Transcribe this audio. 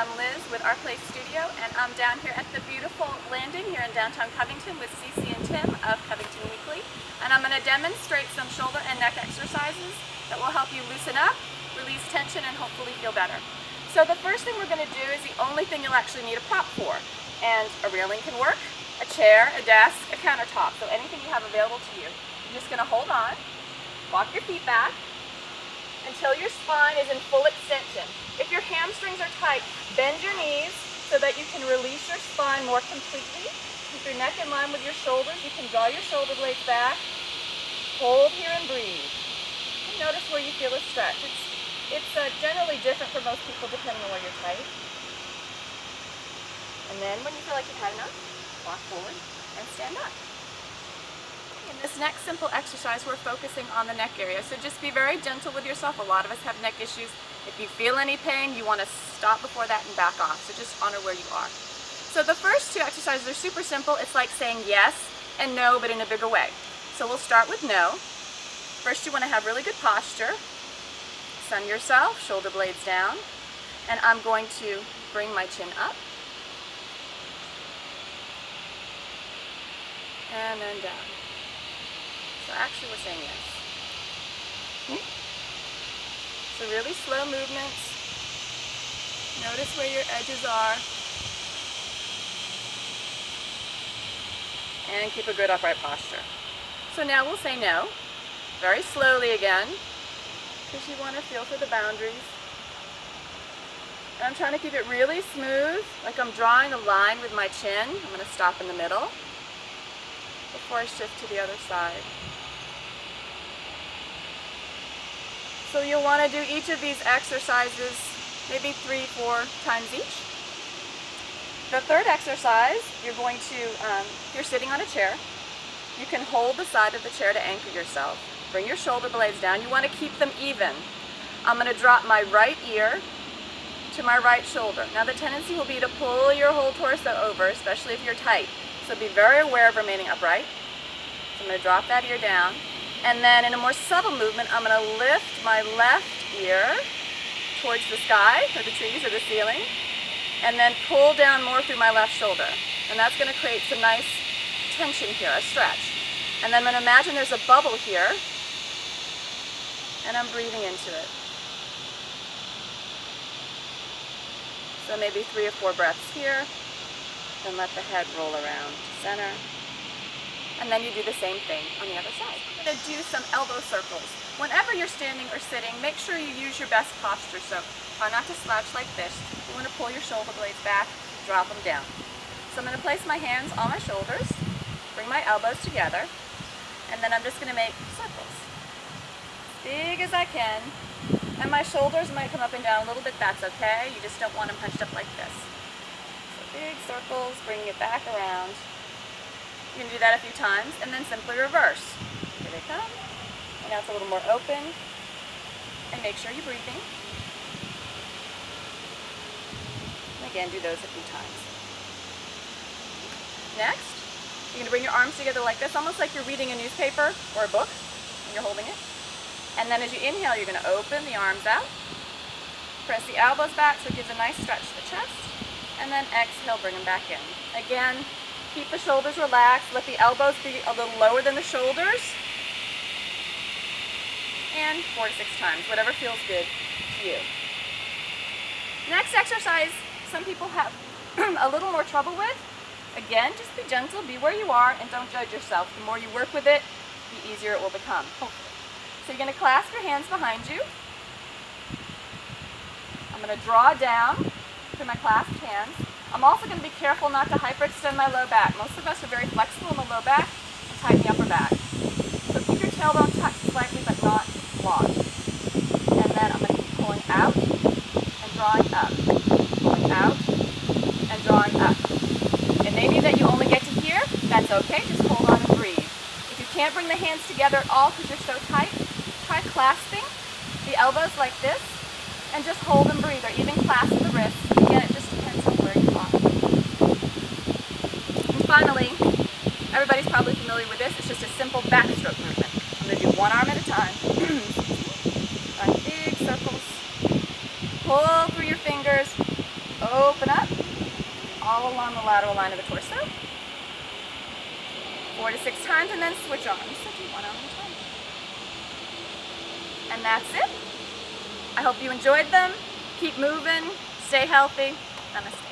I'm Liz with Our Place Studio, and I'm down here at the beautiful landing here in downtown Covington with Cece and Tim of Covington Weekly. And I'm going to demonstrate some shoulder and neck exercises that will help you loosen up, release tension, and hopefully feel better. So the first thing we're going to do is the only thing you'll actually need a prop for. And a railing can work, a chair, a desk, a countertop. So anything you have available to you. You're just going to hold on, walk your feet back until your spine is in full extension. If your hamstrings are tight, bend your knees so that you can release your spine more completely. Keep your neck in line with your shoulders. You can draw your shoulder blades back. Hold here and breathe. And notice where you feel a stretch. It's generally different for most people depending on where you're tight. And then when you feel like you've had enough, walk forward and stand up. In this next simple exercise, we're focusing on the neck area. So just be very gentle with yourself. A lot of us have neck issues. If you feel any pain, you want to stop before that and back off. So just honor where you are. So the first two exercises are super simple. It's like saying yes and no, but in a bigger way. So we'll start with no. First, you want to have really good posture. Sun yourself, shoulder blades down. And I'm going to bring my chin up. And then down. So actually we're saying yes. So really slow movements. Notice where your edges are. And keep a good upright posture. So now we'll say no. Very slowly again. Because you want to feel for the boundaries. And I'm trying to keep it really smooth. Like I'm drawing a line with my chin. I'm going to stop in the middle. Before I shift to the other side. So you'll want to do each of these exercises maybe 3-4 times each. The third exercise, you're sitting on a chair. You can hold the side of the chair to anchor yourself. Bring your shoulder blades down. You want to keep them even. I'm going to drop my right ear to my right shoulder. Now the tendency will be to pull your whole torso over, especially if you're tight. So be very aware of remaining upright. So I'm going to drop that ear down. And then in a more subtle movement, I'm going to lift my left ear towards the sky, or the trees, or the ceiling, and then pull down more through my left shoulder. And that's going to create some nice tension here, a stretch. And then I'm going to imagine there's a bubble here, and I'm breathing into it. So maybe 3 or 4 breaths here. Then let the head roll around to center. And then you do the same thing on the other side. I'm going to do some elbow circles. Whenever you're standing or sitting, make sure you use your best posture. So try not to slouch like this. You want to pull your shoulder blades back, drop them down. So I'm going to place my hands on my shoulders, bring my elbows together, and then I'm just going to make circles. As big as I can. And my shoulders might come up and down a little bit. That's okay. You just don't want them hunched up like this. Big circles, bringing it back around. You can do that a few times, and then simply reverse. Here they come. And now it's a little more open. And make sure you're breathing. And again, do those a few times. Next, you're going to bring your arms together like this, almost like you're reading a newspaper or a book, and you're holding it. And then as you inhale, you're going to open the arms out. Press the elbows back so it gives a nice stretch to the chest. And then exhale, bring them back in. Again, keep the shoulders relaxed. Let the elbows be a little lower than the shoulders. And 4 to 6 times, whatever feels good to you. Next exercise, some people have a little more trouble with. Again, just be gentle, be where you are, and don't judge yourself. The more you work with it, the easier it will become, hopefully. So you're going to clasp your hands behind you. I'm going to draw down through my clasped hands. I'm also going to be careful not to hyperextend my low back. Most of us are very flexible in the low back and tighten the upper back. So keep your tailbone tucked slightly but not long. And then I'm going to keep pulling out and drawing up. Pulling out and drawing up. It may be that you only get to here. That's okay. Just hold on and breathe. If you can't bring the hands together at all because you're so tight, try clasping the elbows like this and just hold and breathe, or even clasp the wrists. Again, it just depends on where you are. And finally, everybody's probably familiar with this. It's just a simple backstroke movement. I'm going to do one arm at a time. Big circles. Pull through your fingers, open up all along the lateral line of the torso. 4 to 6 times, and then switch arms. So do one arm at a time. And that's it. I hope you enjoyed them. Keep moving. Stay healthy. Namaste.